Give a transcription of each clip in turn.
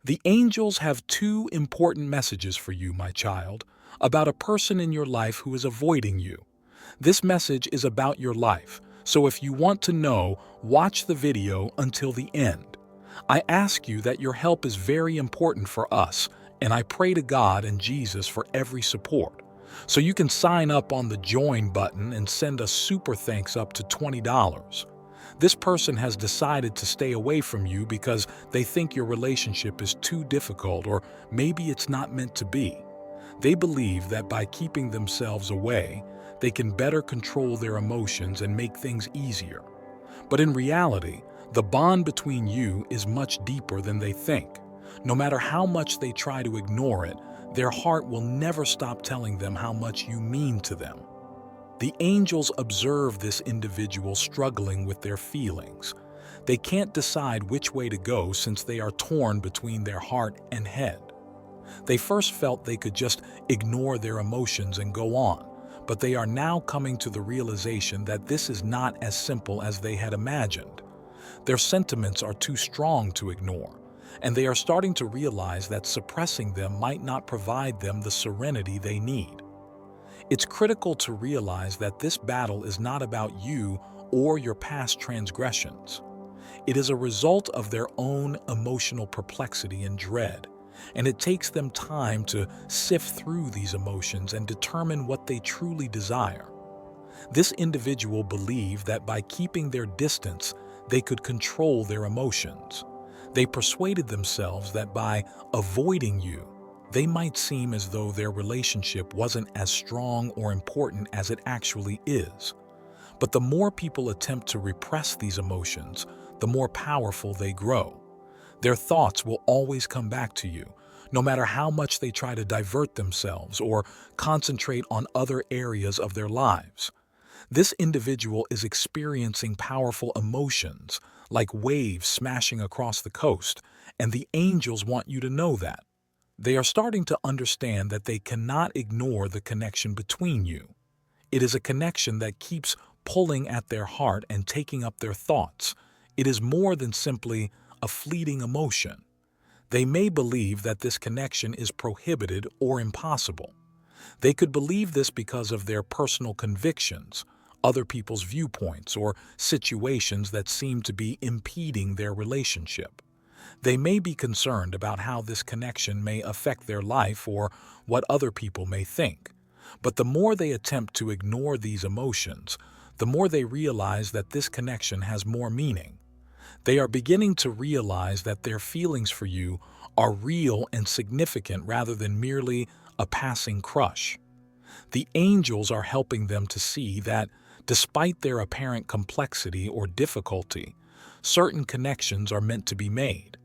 The angels have two important messages for you, my child, about a person in your life who is avoiding you. This message is about your life, so if you want to know, watch the video until the end. I ask you that your help is very important for us, and I pray to God and Jesus for every support. So you can sign up on the join button and send a super thanks up to $20. This person has decided to stay away from you because they think your relationship is too difficult, or maybe it's not meant to be. They believe that by keeping themselves away, they can better control their emotions and make things easier. But in reality, the bond between you is much deeper than they think. No matter how much they try to ignore it, their heart will never stop telling them how much you mean to them. The angels observe this individual struggling with their feelings. They can't decide which way to go since they are torn between their heart and head. They first felt they could just ignore their emotions and go on, but they are now coming to the realization that this is not as simple as they had imagined. Their sentiments are too strong to ignore, and they are starting to realize that suppressing them might not provide them the serenity they need. It's critical to realize that this battle is not about you or your past transgressions. It is a result of their own emotional perplexity and dread, and it takes them time to sift through these emotions and determine what they truly desire. This individual believed that by keeping their distance, they could control their emotions. They persuaded themselves that by avoiding you, they might seem as though their relationship wasn't as strong or important as it actually is. But the more people attempt to repress these emotions, the more powerful they grow. Their thoughts will always come back to you, no matter how much they try to divert themselves or concentrate on other areas of their lives. This individual is experiencing powerful emotions, like waves smashing across the coast, and the angels want you to know that. They are starting to understand that they cannot ignore the connection between you. It is a connection that keeps pulling at their heart and taking up their thoughts. It is more than simply a fleeting emotion. They may believe that this connection is prohibited or impossible. They could believe this because of their personal convictions, other people's viewpoints, or situations that seem to be impeding their relationship. They may be concerned about how this connection may affect their life or what other people may think. But the more they attempt to ignore these emotions, the more they realize that this connection has more meaning. They are beginning to realize that their feelings for you are real and significant rather than merely a passing crush. The angels are helping them to see that, despite their apparent complexity or difficulty, certain connections are meant to be made.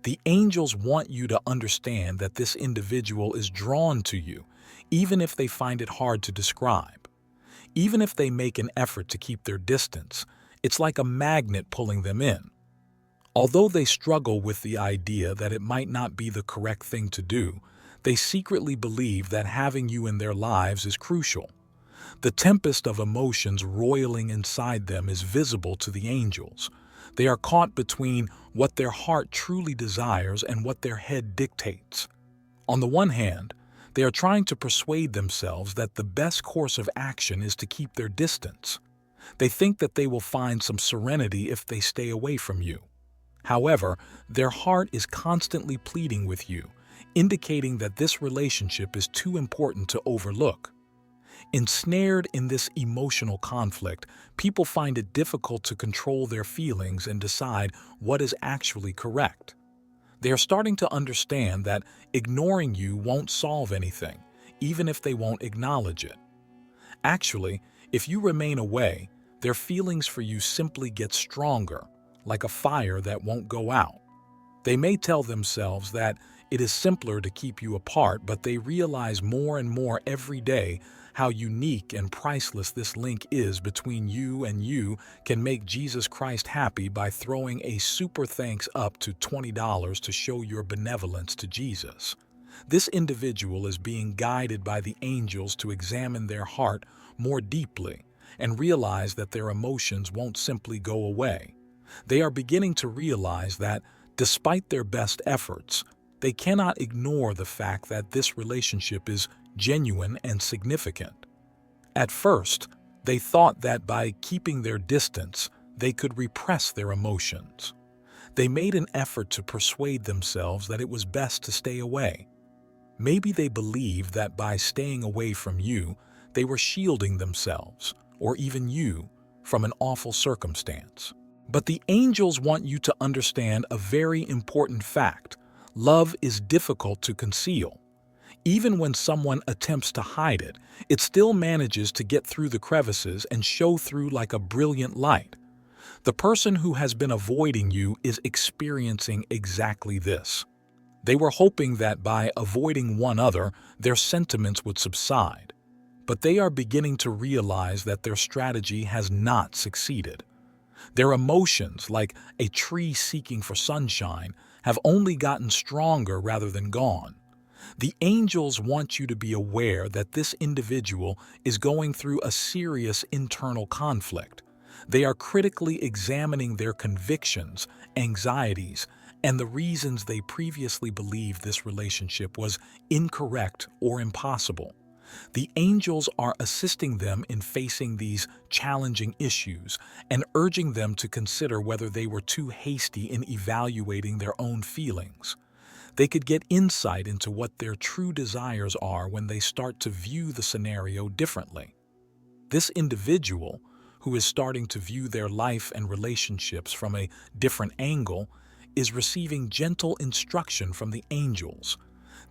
The angels want you to understand that this individual is drawn to you, even if they find it hard to describe. Even if they make an effort to keep their distance, it's like a magnet pulling them in. Although they struggle with the idea that it might not be the correct thing to do, they secretly believe that having you in their lives is crucial. The tempest of emotions roiling inside them is visible to the angels. They are caught between what their heart truly desires and what their head dictates. On the one hand, they are trying to persuade themselves that the best course of action is to keep their distance. They think that they will find some serenity if they stay away from you. However, their heart is constantly pleading with you, indicating that this relationship is too important to overlook. Ensnared in this emotional conflict, people find it difficult to control their feelings and decide what is actually correct. They are starting to understand that ignoring you won't solve anything, even if they won't acknowledge it. Actually, if you remain away, their feelings for you simply get stronger, like a fire that won't go out. They may tell themselves that it is simpler to keep you apart, but they realize more and more every day how unique and priceless this link is between you, and you can make Jesus Christ happy by throwing a super thanks up to $20 to show your benevolence to Jesus. This individual is being guided by the angels to examine their heart more deeply and realize that their emotions won't simply go away. They are beginning to realize that, despite their best efforts, They cannot ignore the fact that this relationship is genuine and significant. At first, they thought that by keeping their distance, they could repress their emotions. They made an effort to persuade themselves that it was best to stay away. Maybe they believed that by staying away from you, they were shielding themselves, or even you, from an awful circumstance. But the angels want you to understand a very important fact. Love is difficult to conceal. Even when someone attempts to hide it, it still manages to get through the crevices and show through like a brilliant light. The person who has been avoiding you is experiencing exactly this. They were hoping that by avoiding one another, their sentiments would subside. But they are beginning to realize that their strategy has not succeeded. Their emotions, like a tree seeking for sunshine, have only gotten stronger rather than gone. The angels want you to be aware that this individual is going through a serious internal conflict. They are critically examining their convictions, anxieties, and the reasons they previously believed this relationship was incorrect or impossible. The angels are assisting them in facing these challenging issues and urging them to consider whether they were too hasty in evaluating their own feelings. They could get insight into what their true desires are when they start to view the scenario differently. This individual, who is starting to view their life and relationships from a different angle, is receiving gentle instruction from the angels.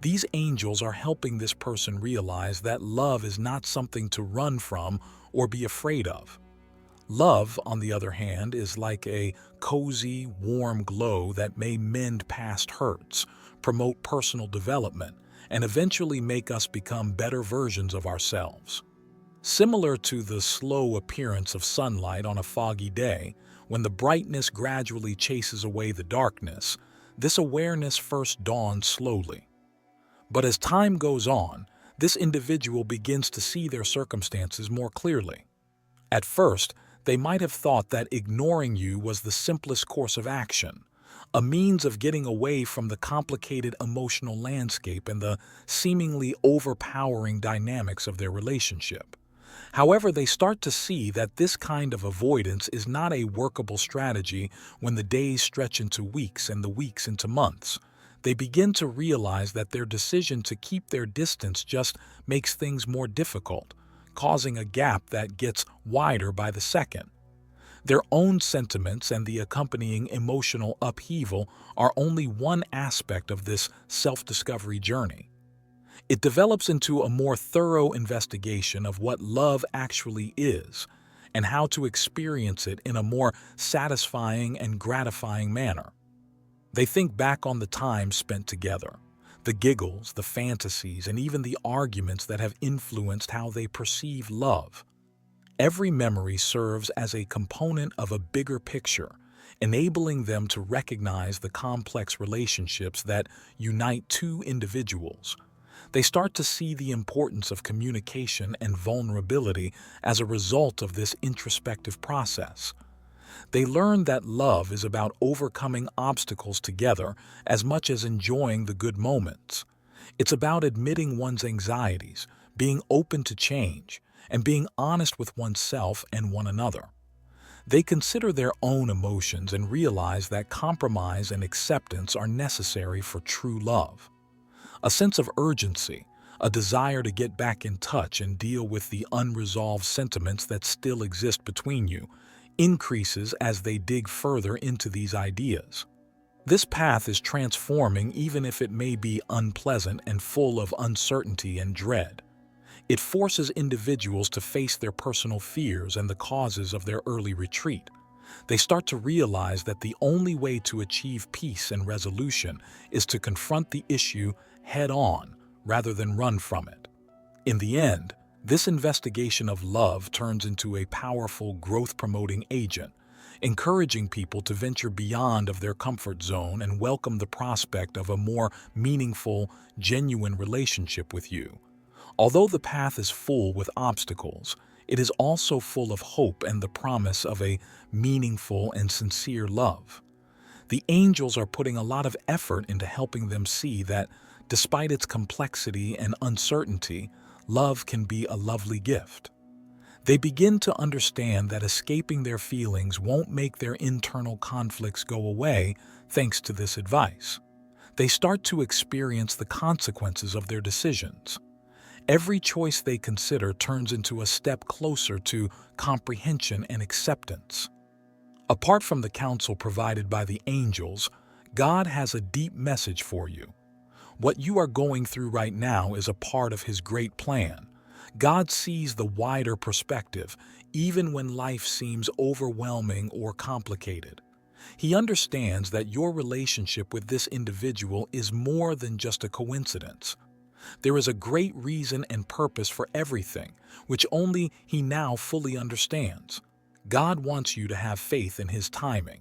These angels are helping this person realize that love is not something to run from or be afraid of. Love, on the other hand, is like a cozy, warm glow that may mend past hurts, promote personal development, and eventually make us become better versions of ourselves. Similar to the slow appearance of sunlight on a foggy day, when the brightness gradually chases away the darkness, this awareness first dawns slowly. But as time goes on, this individual begins to see their circumstances more clearly. At first, they might have thought that ignoring you was the simplest course of action, a means of getting away from the complicated emotional landscape and the seemingly overpowering dynamics of their relationship. However, they start to see that this kind of avoidance is not a workable strategy when the days stretch into weeks and the weeks into months. They begin to realize that their decision to keep their distance just makes things more difficult, causing a gap that gets wider by the second. Their own sentiments and the accompanying emotional upheaval are only one aspect of this self-discovery journey. It develops into a more thorough investigation of what love actually is and how to experience it in a more satisfying and gratifying manner. They think back on the time spent together, the giggles, the fantasies, and even the arguments that have influenced how they perceive love. Every memory serves as a component of a bigger picture, enabling them to recognize the complex relationships that unite two individuals. They start to see the importance of communication and vulnerability as a result of this introspective process. They learn that love is about overcoming obstacles together as much as enjoying the good moments. It's about admitting one's anxieties, being open to change, and being honest with oneself and one another. They consider their own emotions and realize that compromise and acceptance are necessary for true love. A sense of urgency, a desire to get back in touch and deal with the unresolved sentiments that still exist between you, increases as they dig further into these ideas. This path is transforming even if it may be unpleasant and full of uncertainty and dread. It forces individuals to face their personal fears and the causes of their early retreat. They start to realize that the only way to achieve peace and resolution is to confront the issue head-on rather than run from it. In the end, this investigation of love turns into a powerful growth-promoting agent, encouraging people to venture beyond of their comfort zone and welcome the prospect of a more meaningful, genuine relationship with you. Although the path is full with obstacles, it is also full of hope and the promise of a meaningful and sincere love. The angels are putting a lot of effort into helping them see that, despite its complexity and uncertainty, love can be a lovely gift. They begin to understand that escaping their feelings won't make their internal conflicts go away thanks to this advice. They start to experience the consequences of their decisions. Every choice they consider turns into a step closer to comprehension and acceptance. Apart from the counsel provided by the angels, God has a deep message for you. What you are going through right now is a part of His great plan. God sees the wider perspective, even when life seems overwhelming or complicated. He understands that your relationship with this individual is more than just a coincidence. There is a great reason and purpose for everything, which only He now fully understands. God wants you to have faith in His timing.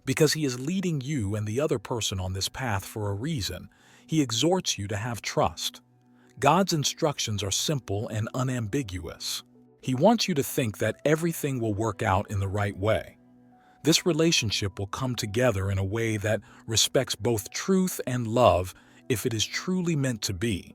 Because He is leading you and the other person on this path for a reason, He exhorts you to have trust. God's instructions are simple and unambiguous. He wants you to think that everything will work out in the right way. This relationship will come together in a way that respects both truth and love if it is truly meant to be.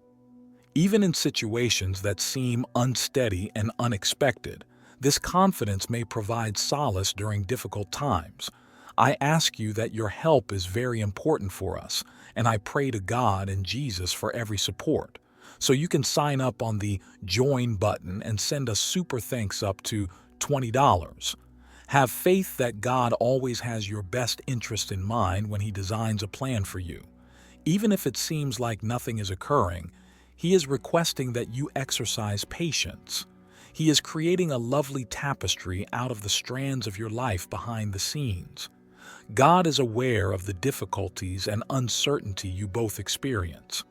Even in situations that seem unsteady and unexpected, this confidence may provide solace during difficult times. I ask you that your help is very important for us, and I pray to God and Jesus for every support. So you can sign up on the Join button and send a super thanks up to $20. Have faith that God always has your best interest in mind when He designs a plan for you. Even if it seems like nothing is occurring, He is requesting that you exercise patience. He is creating a lovely tapestry out of the strands of your life behind the scenes. God is aware of the difficulties and uncertainty you both experience.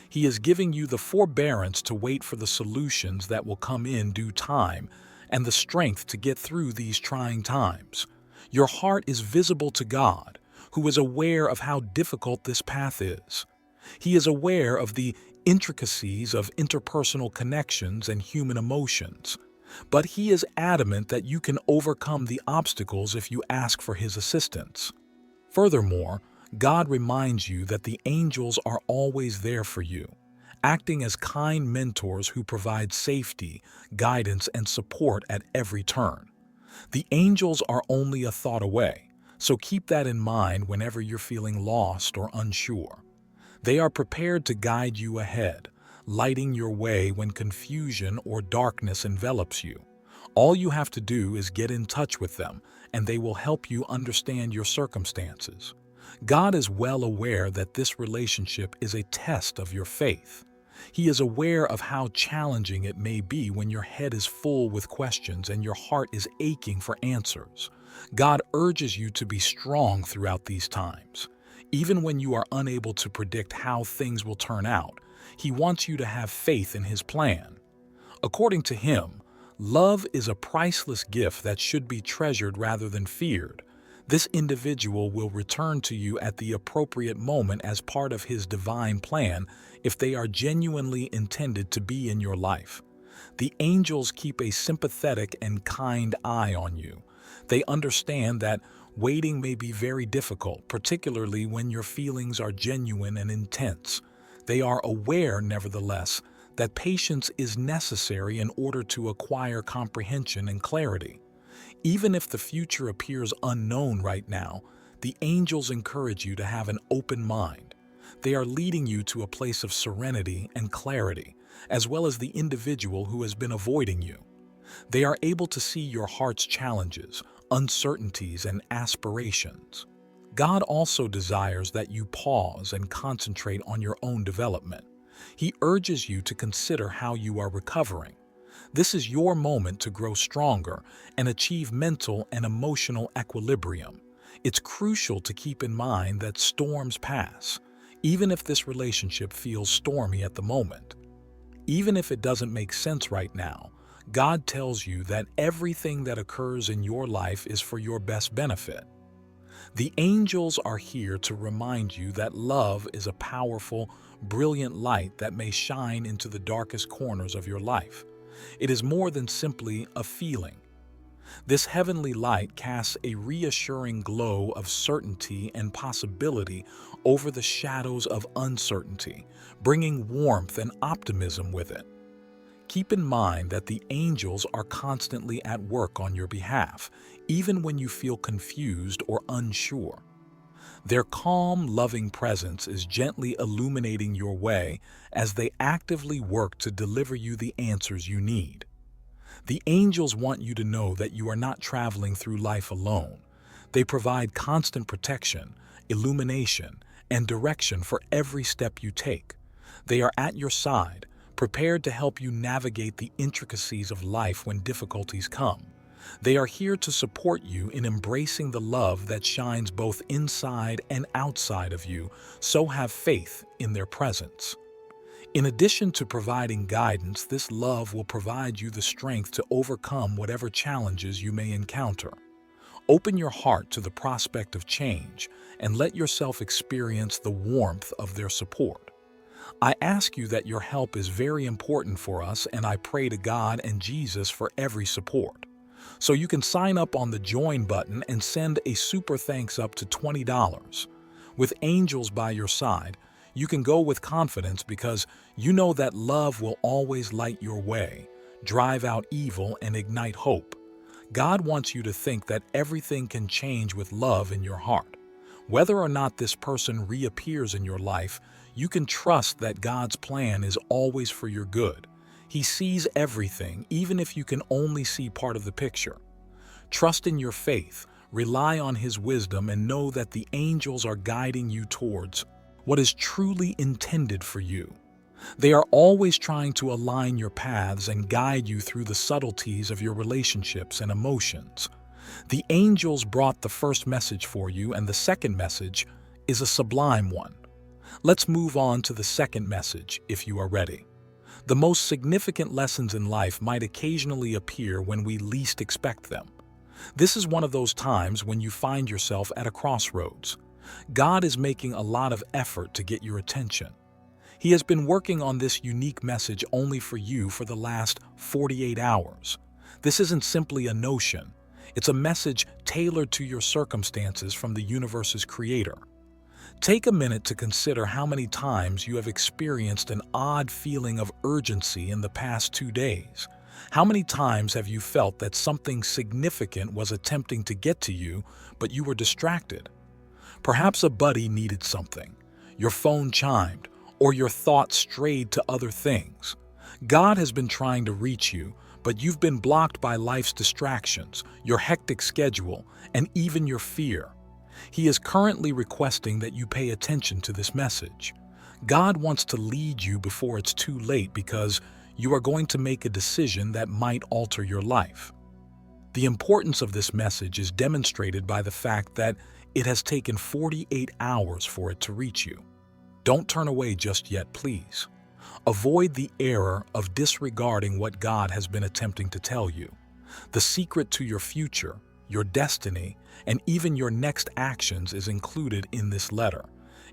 He is giving you the forbearance to wait for the solutions that will come in due time and the strength to get through these trying times. Your heart is visible to God, who is aware of how difficult this path is. He is aware of the intricacies of interpersonal connections and human emotions, but He is adamant that you can overcome the obstacles if you ask for His assistance. Furthermore, God reminds you that the angels are always there for you, acting as kind mentors who provide safety, guidance, and support at every turn. The angels are only a thought away, so keep that in mind whenever you're feeling lost or unsure. They are prepared to guide you ahead, lighting your way when confusion or darkness envelops you. All you have to do is get in touch with them, and they will help you understand your circumstances. God is well aware that this relationship is a test of your faith. He is aware of how challenging it may be when your head is full with questions and your heart is aching for answers. God urges you to be strong throughout these times. Even when you are unable to predict how things will turn out, He wants you to have faith in His plan. According to Him, love is a priceless gift that should be treasured rather than feared. This individual will return to you at the appropriate moment as part of His divine plan if they are genuinely intended to be in your life. The angels keep a sympathetic and kind eye on you. They understand that waiting may be very difficult, particularly when your feelings are genuine and intense. They are aware, nevertheless, that patience is necessary in order to acquire comprehension and clarity. Even if the future appears unknown right now, the angels encourage you to have an open mind. They are leading you to a place of serenity and clarity, as well as the individual who has been avoiding you. They are able to see your heart's challenges, uncertainties, and aspirations. God also desires that you pause and concentrate on your own development. He urges you to consider how you are recovering. This is your moment to grow stronger and achieve mental and emotional equilibrium. It's crucial to keep in mind that storms pass, even if this relationship feels stormy at the moment. Even if it doesn't make sense right now, God tells you that everything that occurs in your life is for your best benefit. The angels are here to remind you that love is a powerful, brilliant light that may shine into the darkest corners of your life. It is more than simply a feeling. This heavenly light casts a reassuring glow of certainty and possibility over the shadows of uncertainty, bringing warmth and optimism with it. Keep in mind that the angels are constantly at work on your behalf, even when you feel confused or unsure. Their calm, loving presence is gently illuminating your way as they actively work to deliver you the answers you need. The angels want you to know that you are not traveling through life alone. They provide constant protection, illumination, and direction for every step you take. They are at your side, prepared to help you navigate the intricacies of life when difficulties come. They are here to support you in embracing the love that shines both inside and outside of you, so have faith in their presence. In addition to providing guidance, this love will provide you the strength to overcome whatever challenges you may encounter. Open your heart to the prospect of change and let yourself experience the warmth of their support. I ask you that your help is very important for us, and I pray to God and Jesus for every support. So you can sign up on the join button and send a super thanks up to $20. With angels by your side, you can go with confidence because you know that love will always light your way, drive out evil, and ignite hope. God wants you to think that everything can change with love in your heart. Whether or not this person reappears in your life, you can trust that God's plan is always for your good. He sees everything, even if you can only see part of the picture. Trust in your faith, rely on His wisdom, and know that the angels are guiding you towards what is truly intended for you. They are always trying to align your paths and guide you through the subtleties of your relationships and emotions. The angels brought the first message for you, and the second message is a sublime one. Let's move on to the second message if you are ready. The most significant lessons in life might occasionally appear when we least expect them. This is one of those times when you find yourself at a crossroads. God is making a lot of effort to get your attention. He has been working on this unique message only for you for the last 48 hours. This isn't simply a notion. It's a message tailored to your circumstances from the universe's creator. Take a minute to consider how many times you have experienced an odd feeling of urgency in the past 2 days. How many times have you felt that something significant was attempting to get to you, but you were distracted? Perhaps a buddy needed something, your phone chimed, or your thoughts strayed to other things. God has been trying to reach you, but you've been blocked by life's distractions, your hectic schedule, and even your fear. He is currently requesting that you pay attention to this message. God wants to lead you before it's too late because you are going to make a decision that might alter your life. The importance of this message is demonstrated by the fact that it has taken 48 hours for it to reach you. Don't turn away just yet, please. Avoid the error of disregarding what God has been attempting to tell you. The secret to your future, your destiny, and even your next actions is included in this letter.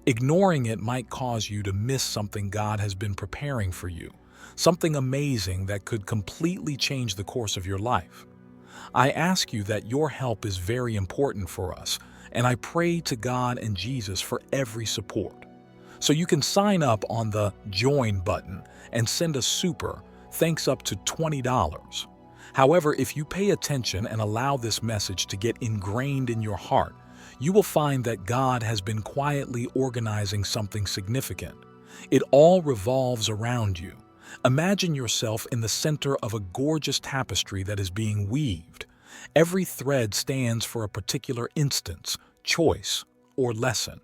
Ignoring it might cause you to miss something God has been preparing for you, something amazing that could completely change the course of your life. I ask you that your help is very important for us, and I pray to God and Jesus for every support. So you can sign up on the Join button and send a super thanks up to $20. However, if you pay attention and allow this message to get ingrained in your heart, you will find that God has been quietly organizing something significant. It all revolves around you. Imagine yourself in the center of a gorgeous tapestry that is being weaved. Every thread stands for a particular instance, choice, or lesson.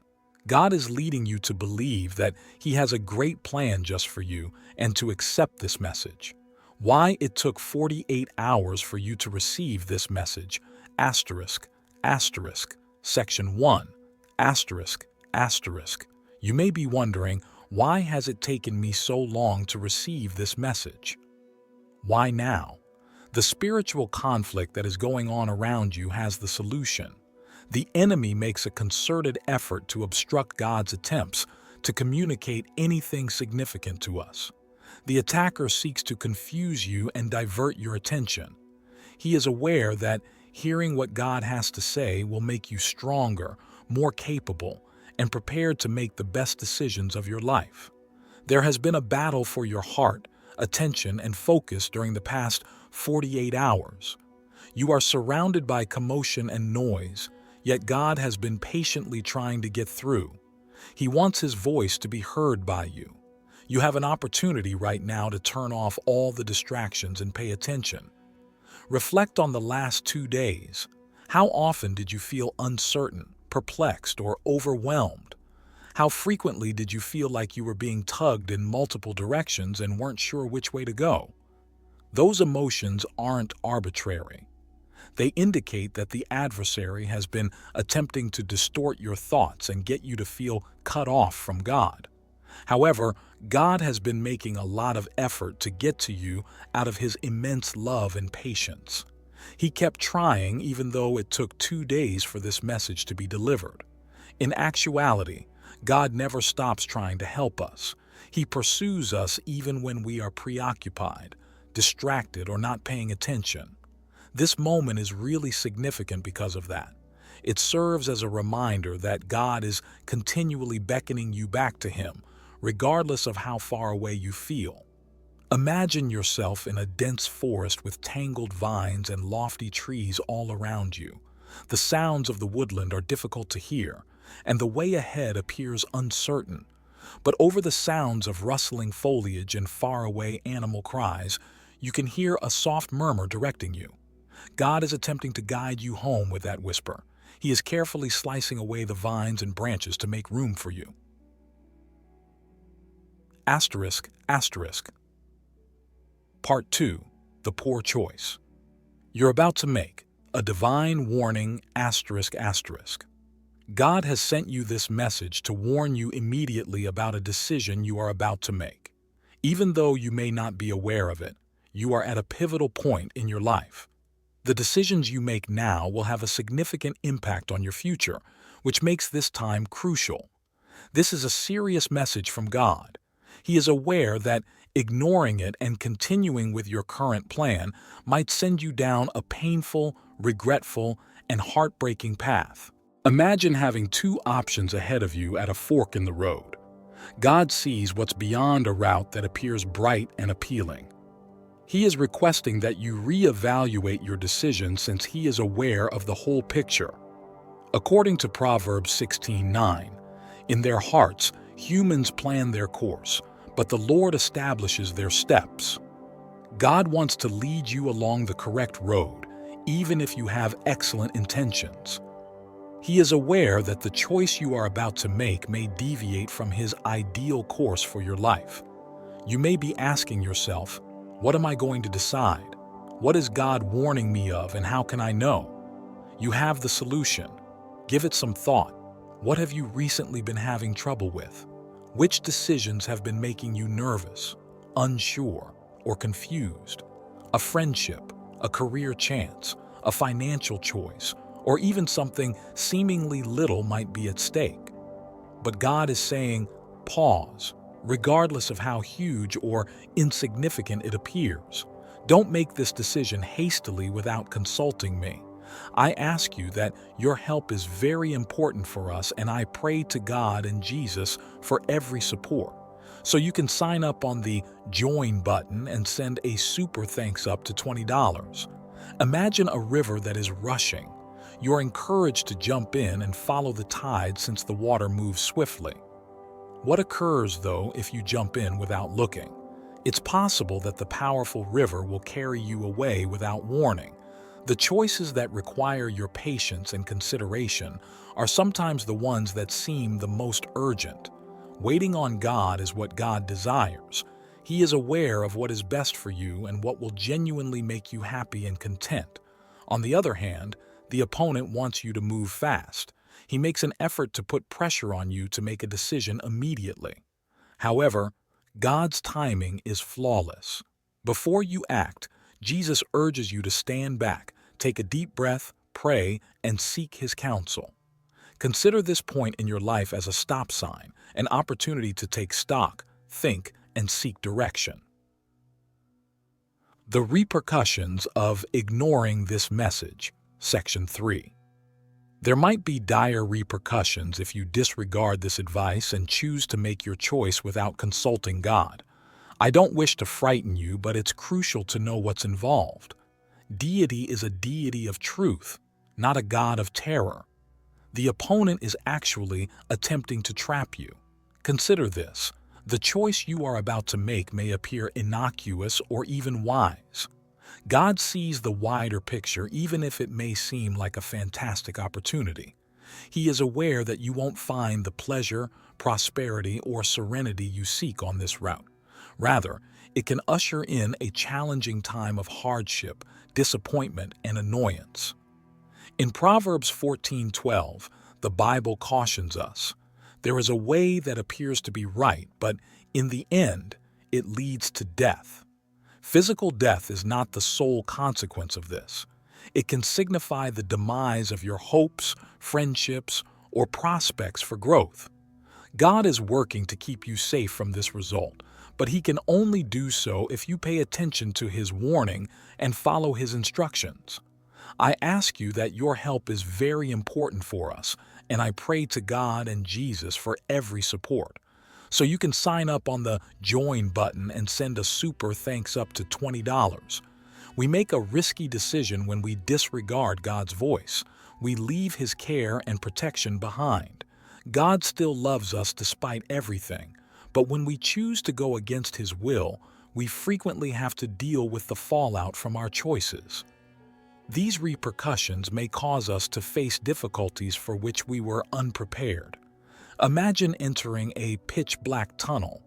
God is leading you to believe that He has a great plan just for you and to accept this message. Why it took 48 hours for you to receive this message, asterisk, asterisk, section 1, asterisk, asterisk. You may be wondering, why has it taken me so long to receive this message? Why now? The spiritual conflict that is going on around you has the solution. The enemy makes a concerted effort to obstruct God's attempts to communicate anything significant to us. The attacker seeks to confuse you and divert your attention. He is aware that hearing what God has to say will make you stronger, more capable, and prepared to make the best decisions of your life. There has been a battle for your heart, attention, and focus during the past 48 hours. You are surrounded by commotion and noise, yet God has been patiently trying to get through. He wants His voice to be heard by you. You have an opportunity right now to turn off all the distractions and pay attention. Reflect on the last 2 days. How often did you feel uncertain, perplexed, or overwhelmed? How frequently did you feel like you were being tugged in multiple directions and weren't sure which way to go? Those emotions aren't arbitrary. They indicate that the adversary has been attempting to distort your thoughts and get you to feel cut off from God. However, God has been making a lot of effort to get to you out of His immense love and patience. He kept trying even though it took 2 days for this message to be delivered. In actuality, God never stops trying to help us. He pursues us even when we are preoccupied, distracted, or not paying attention. This moment is really significant because of that. It serves as a reminder that God is continually beckoning you back to Him, regardless of how far away you feel. Imagine yourself in a dense forest with tangled vines and lofty trees all around you. The sounds of the woodland are difficult to hear, and the way ahead appears uncertain. But over the sounds of rustling foliage and faraway animal cries, you can hear a soft murmur directing you. God is attempting to guide you home with that whisper. He is carefully slicing away the vines and branches to make room for you. Asterisk, asterisk. Part 2. The Poor Choice. You're about to make a divine warning, asterisk, asterisk. God has sent you this message to warn you immediately about a decision you are about to make. Even though you may not be aware of it, you are at a pivotal point in your life. The decisions you make now will have a significant impact on your future, which makes this time crucial. This is a serious message from God. He is aware that ignoring it and continuing with your current plan might send you down a painful, regretful, and heartbreaking path. Imagine having 2 options ahead of you at a fork in the road. God sees what's beyond a route that appears bright and appealing. He is requesting that you reevaluate your decision since He is aware of the whole picture. According to Proverbs 16:9, in their hearts, humans plan their course, but the Lord establishes their steps. God wants to lead you along the correct road, even if you have excellent intentions. He is aware that the choice you are about to make may deviate from His ideal course for your life. You may be asking yourself, what am I going to decide? What is God warning me of, and how can I know? You have the solution. Give it some thought. What have you recently been having trouble with? Which decisions have been making you nervous, unsure, or confused? A friendship, a career chance, a financial choice, or even something seemingly little might be at stake. But God is saying, pause, regardless of how huge or insignificant it appears. Don't make this decision hastily without consulting me. I ask you that your help is very important for us, and I pray to God and Jesus for every support. So you can sign up on the Join button and send a super thanks up to $20. Imagine a river that is rushing. You're encouraged to jump in and follow the tide since the water moves swiftly. What occurs, though, if you jump in without looking? It's possible that the powerful river will carry you away without warning. The choices that require your patience and consideration are sometimes the ones that seem the most urgent. Waiting on God is what God desires. He is aware of what is best for you and what will genuinely make you happy and content. On the other hand, the opponent wants you to move fast. He makes an effort to put pressure on you to make a decision immediately. However, God's timing is flawless. Before you act, Jesus urges you to stand back, take a deep breath, pray, and seek His counsel. Consider this point in your life as a stop sign, an opportunity to take stock, think, and seek direction. The repercussions of ignoring this message. Section 3. There might be dire repercussions if you disregard this advice and choose to make your choice without consulting God. I don't wish to frighten you, but it's crucial to know what's involved. Deity is a deity of truth, not a god of terror. The opponent is actually attempting to trap you. Consider this. The choice you are about to make may appear innocuous or even wise. God sees the wider picture, even if it may seem like a fantastic opportunity. He is aware that you won't find the pleasure, prosperity, or serenity you seek on this route. Rather, it can usher in a challenging time of hardship, disappointment, and annoyance. In Proverbs 14:12, the Bible cautions us, "There is a way that appears to be right, but in the end, it leads to death." Physical death is not the sole consequence of this. It can signify the demise of your hopes, friendships, or prospects for growth. God is working to keep you safe from this result, but He can only do so if you pay attention to His warning and follow His instructions. I ask you that your help is very important for us, and I pray to God and Jesus for every support. So you can sign up on the Join button and send a super thanks up to $20. We make a risky decision when we disregard God's voice. We leave His care and protection behind. God still loves us despite everything, but when we choose to go against His will, we frequently have to deal with the fallout from our choices. These repercussions may cause us to face difficulties for which we were unprepared. Imagine entering a pitch-black tunnel.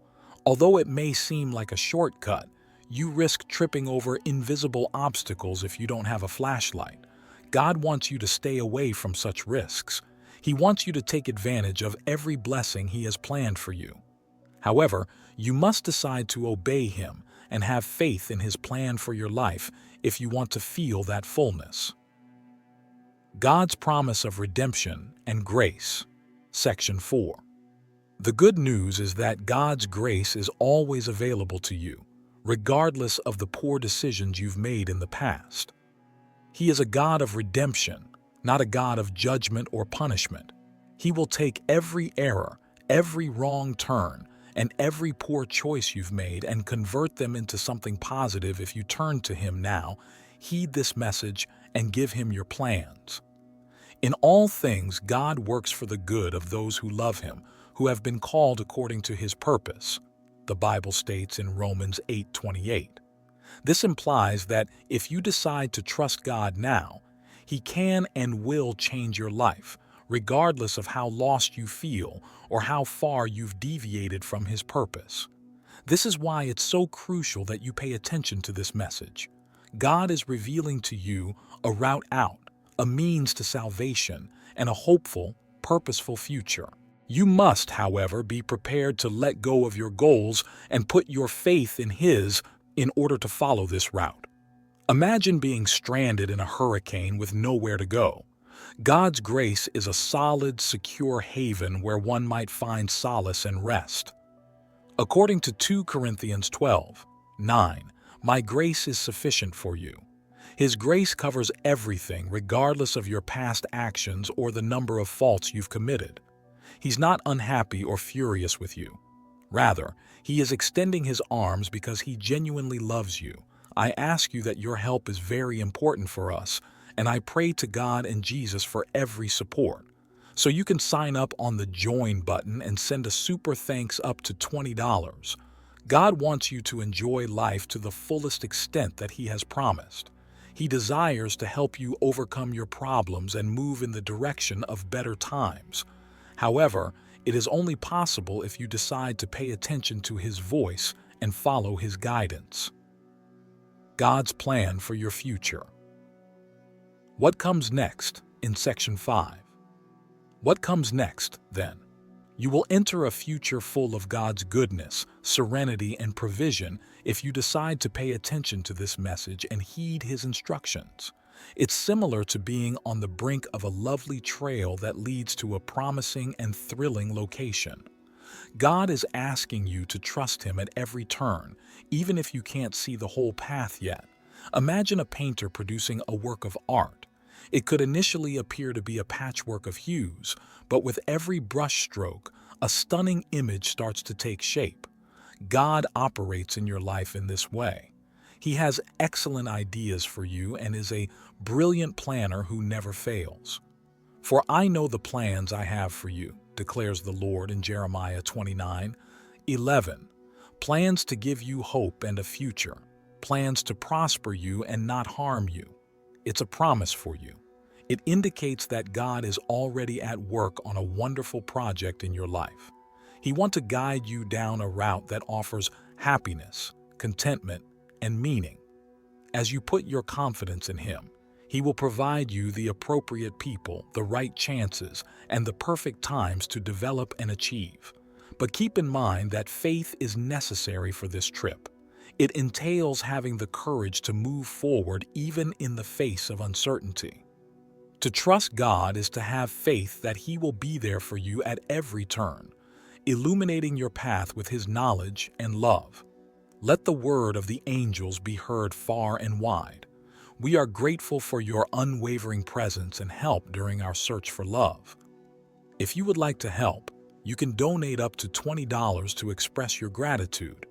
Although it may seem like a shortcut, you risk tripping over invisible obstacles if you don't have a flashlight. God wants you to stay away from such risks. He wants you to take advantage of every blessing He has planned for you. However, you must decide to obey Him and have faith in His plan for your life if you want to feel that fullness. God's promise of redemption and grace. Section 4. The good news is that God's grace is always available to you, regardless of the poor decisions you've made in the past. He is a God of redemption, not a God of judgment or punishment. He will take every error, every wrong turn, and every poor choice you've made and convert them into something positive if you turn to Him now, heed this message, and give Him your plans. In all things, God works for the good of those who love Him, who have been called according to His purpose, the Bible states in Romans 8:28. This implies that if you decide to trust God now, He can and will change your life, regardless of how lost you feel or how far you've deviated from His purpose. This is why it's so crucial that you pay attention to this message. God is revealing to you a route out, a means to salvation, and a hopeful, purposeful future. You must, however, be prepared to let go of your goals and put your faith in His in order to follow this route. Imagine being stranded in a hurricane with nowhere to go. God's grace is a solid, secure haven where one might find solace and rest. According to 2 Corinthians 12:9, "My grace is sufficient for you." His grace covers everything, regardless of your past actions or the number of faults you've committed. He's not unhappy or furious with you. Rather, He is extending His arms because He genuinely loves you. I ask you that your help is very important for us, and I pray to God and Jesus for every support. So you can sign up on the Join button and send a super thanks up to $20. God wants you to enjoy life to the fullest extent that He has promised. He desires to help you overcome your problems and move in the direction of better times. However, it is only possible if you decide to pay attention to His voice and follow His guidance. God's plan for your future. What comes next in Section 5? What comes next, then? You will enter a future full of God's goodness, serenity, and provision if you decide to pay attention to this message and heed His instructions. It's similar to being on the brink of a lovely trail that leads to a promising and thrilling location. God is asking you to trust Him at every turn, even if you can't see the whole path yet. Imagine a painter producing a work of art. It could initially appear to be a patchwork of hues, but with every brushstroke, a stunning image starts to take shape. God operates in your life in this way. He has excellent ideas for you and is a brilliant planner who never fails. For I know the plans I have for you, declares the Lord in Jeremiah 29:11. Plans to give you hope and a future, plans to prosper you and not harm you. It's a promise for you. It indicates that God is already at work on a wonderful project in your life. He wants to guide you down a route that offers happiness, contentment, and meaning. As you put your confidence in Him, He will provide you the appropriate people, the right chances, and the perfect times to develop and achieve. But keep in mind that faith is necessary for this trip. It entails having the courage to move forward even in the face of uncertainty. To trust God is to have faith that He will be there for you at every turn, illuminating your path with His knowledge and love. Let the word of the angels be heard far and wide. We are grateful for your unwavering presence and help during our search for love. If you would like to help, you can donate up to $20 to express your gratitude.